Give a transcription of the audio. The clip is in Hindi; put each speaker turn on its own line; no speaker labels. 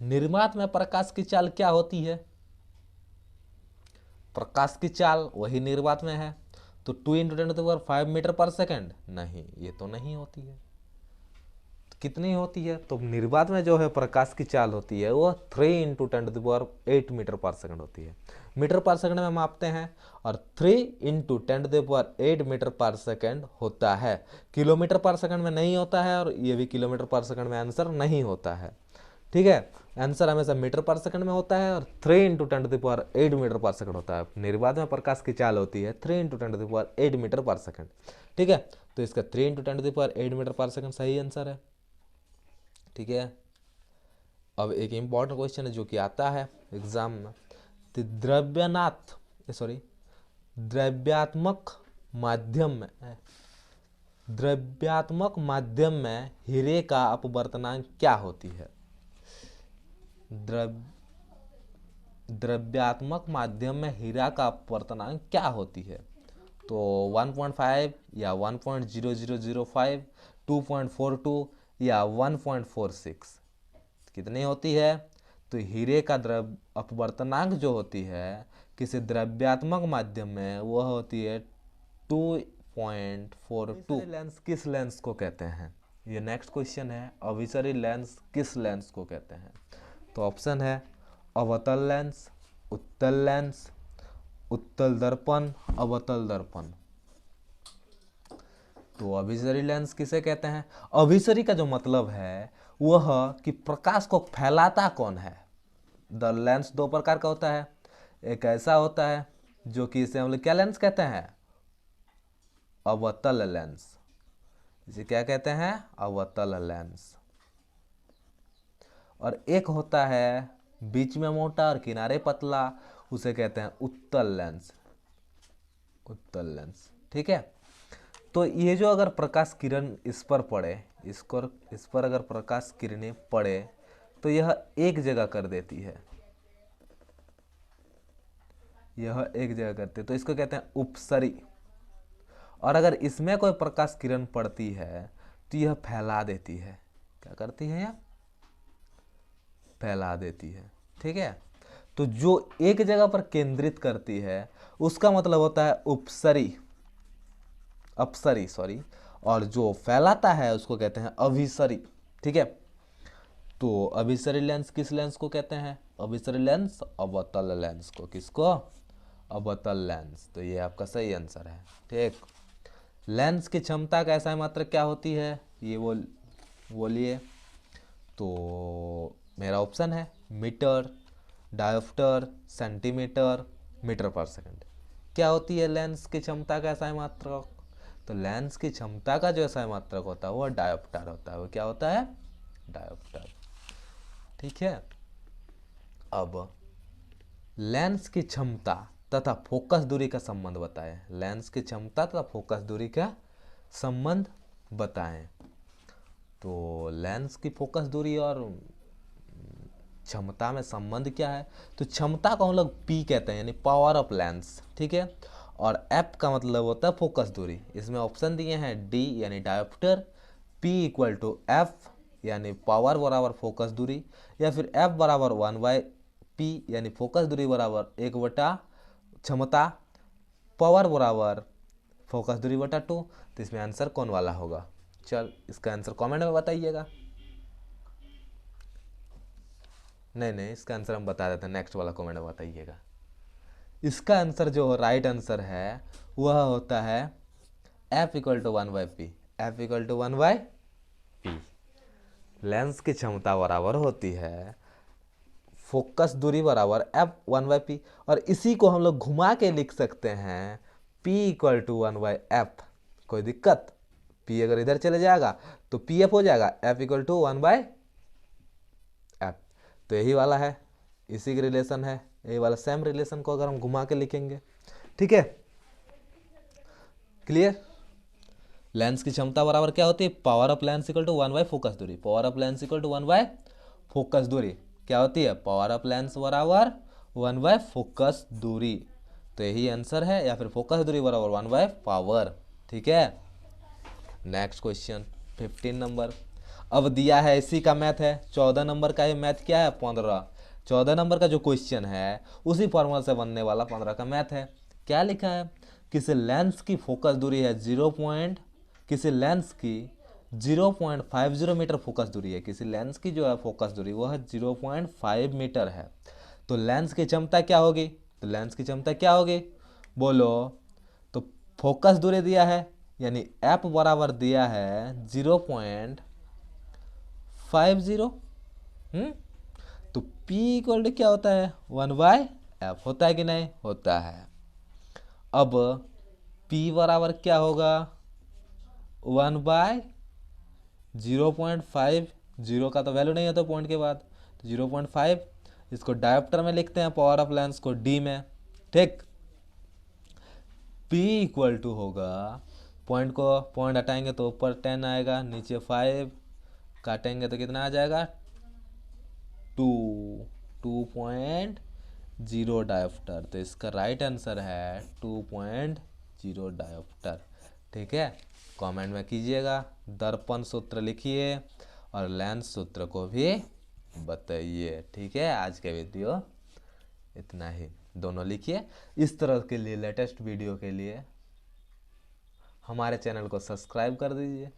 निर्वात में प्रकाश की चाल क्या होती है? प्रकाश की चाल वही निर्वात में है, तो 2 × 10⁵ मीटर पर सेकेंड? नहीं, ये तो नहीं होती है। कितनी होती है? तो निर्वात में जो है प्रकाश की चाल होती है वो 3 × 10⁸ मीटर पर सेकंड होती है। मीटर पर सेकंड में मापते हैं, और 3 × 10⁸ मीटर पर सेकंड होता है। किलोमीटर पर सेकंड में नहीं होता है, और ये भी किलोमीटर पर सेकंड में आंसर नहीं होता है। ठीक है, आंसर हमेशा मीटर पर सेकंड में होता है, और 3 × 10⁸ मीटर पर सेकंड होता है। निर्वात में प्रकाश की चाल होती है 3 × 10⁸ मीटर पर सेकंड। ठीक है, तो इसका 3 × 10⁸ मीटर पर सेकंड सही आंसर है। ठीक है, अब एक इम्पॉर्टेंट क्वेश्चन है जो कि आता है एग्जाम में। तो द्रव्यात्मक माध्यम में हीरे का अपवर्तनांक क्या होती है? द्रव्यात्मक माध्यम में हीरा का अपवर्तनांक क्या होती है? तो 1.5 या 1.0005, 2.42 या 1.46? कितनी होती है? तो हीरे का अपवर्तनांक जो होती है किसी द्रव्यात्मक माध्यम में वह होती है 2.42। लेंस किस लेंस को कहते हैं? ये नेक्स्ट क्वेश्चन है। अभिसरी लेंस किस लेंस को कहते हैं? तो ऑप्शन है अवतल लेंस, उत्तल लेंस, उत्तल दर्पण, अवतल दर्पण। तो अभिसरी लेंस किसे कहते हैं? अभिसरी का जो मतलब है वह कि प्रकाश को फैलाता कौन है। द लेंस दो प्रकार का होता है। एक ऐसा होता है जो कि इसे हम लोग क्या लेंस कहते हैं? अवतल लेंस। इसे क्या कहते हैं? अवतल लेंस। और एक होता है बीच में मोटा और किनारे पतला, उसे कहते हैं उत्तल लेंस। उत्तल लेंस। ठीक है, तो ये जो अगर प्रकाश किरण इस पर पड़े, इस पर अगर प्रकाश किरणें पड़े तो यह एक जगह कर देती है, यह एक जगह करती है, तो इसको कहते हैं उपसरी। और अगर इसमें कोई प्रकाश किरण पड़ती है तो यह फैला देती है। क्या करती है? यह फैला देती है। ठीक है, तो जो एक जगह पर केंद्रित करती है उसका मतलब होता है उपसरी, अपसरी सॉरी, और जो फैलाता है उसको कहते हैं अभिसरी। ठीक है, तो अभिसरी लेंस किस लेंस को कहते हैं? अभिसरी लेंस अवतल लेंस को। किसको? अवतल लेंस। तो ये आपका सही आंसर है। ठीक, लेंस की क्षमता का ऐसा मात्रक क्या होती है? ये बोलिए। तो मेरा ऑप्शन है मीटर, डायोप्टर, सेंटीमीटर, मीटर पर सेकंड। क्या होती है लेंस की क्षमता का ऐसा मात्रक? तो लेंस की क्षमता का जो ऐसा मात्रक होता है वो डायोप्टर होता है। वो क्या होता है? डायोप्टर। ठीक है, अब लेंस की क्षमता तथा फोकस दूरी का संबंध बताएं। लेंस की क्षमता तथा फोकस दूरी का संबंध बताएं। तो लेंस की फोकस दूरी और क्षमता में संबंध क्या है? तो क्षमता को हम लोग पी कहते हैं, यानी पावर ऑफ लेंस। ठीक है, और एफ का मतलब होता है फोकस दूरी। इसमें ऑप्शन दिए हैं डी यानी dioptre, P equal to F यानी पावर बराबर फोकस दूरी, या फिर एफ बराबर 1/p यानी फोकस दूरी बराबर 1/, क्षमता पावर बराबर फोकस दूरी बटा 2। तो इसमें आंसर कौन वाला होगा? चल इसका आंसर कमेंट में बताइएगा। नहीं, इसका आंसर हम बता देते हैं, नेक्स्ट वाला कमेंट में बताइएगा। इसका आंसर जो राइट आंसर है वह होता है F equal to 1/p। F equal to 1/p। Lens की क्षमता बराबर होती है फोकस दूरी बराबर F 1/p, और इसी को हम लोग घुमा के लिख सकते हैं P इक्वल टू 1/f। कोई दिक्कत? P अगर इधर चले जाएगा तो PF हो जाएगा F इक्वल टू 1/f। तो यही वाला है, इसी की रिलेशन है, यही वाला सेम रिलेशन को अगर हम घुमा के लिखेंगे। ठीक है, क्लियर? लेंस की क्षमता बराबर क्या होती है? Power of lens equal to 1/, focus दूरी। Power of lens equal to 1/, focus दूरी क्या होती है? पावर ऑफ लेंस बराबर 1/, फोकस दूरी। तो यही आंसर है, या फिर फोकस दूरी बराबर 1/, पावर। ठीक है, नेक्स्ट क्वेश्चन 15 नंबर। अब दिया है इसी का मैथ है, 14 नंबर का ही मैथ क्या है 15, 14 नंबर का जो क्वेश्चन है उसी फॉर्मूला से बनने वाला 15 का मैथ है। क्या लिखा है, किसी लेंस की फोकस दूरी है किसी लेंस की 0.50 मीटर फोकस दूरी है, किसी लेंस की जो है फोकस दूरी वो है 0.5 मीटर है। तो लेंस की क्षमता क्या होगी, तो लेंस की क्षमता क्या होगी बोलो, तो फोकस दूरी दिया है यानी एफ बराबर दिया है 0.50। तो P इक्वल टू क्या होता है 1/f, होता है कि नहीं, होता है। अब P बराबर क्या होगा 1/0.5, जीरो का तो वैल्यू नहीं होता पॉइंट के बाद, तो 0.5, इसको डायोप्टर में लिखते हैं, पावर ऑफ लेंस को D में, ठीक। P इक्वल टू होगा, पॉइंट हटाएंगे तो ऊपर 10 आएगा, नीचे 5, काटेंगे तो कितना आ जाएगा 2.0 डायोप्टर। तो इसका राइट आंसर है 2.0 डायोप्टर, ठीक है। कमेंट में कीजिएगा, दर्पण सूत्र लिखिए और लेंस सूत्र को भी बताइए, ठीक है। आज के वीडियो इतना ही, दोनों लिखिए। इस तरह के लिए लेटेस्ट वीडियो के लिए हमारे चैनल को सब्सक्राइब कर दीजिए।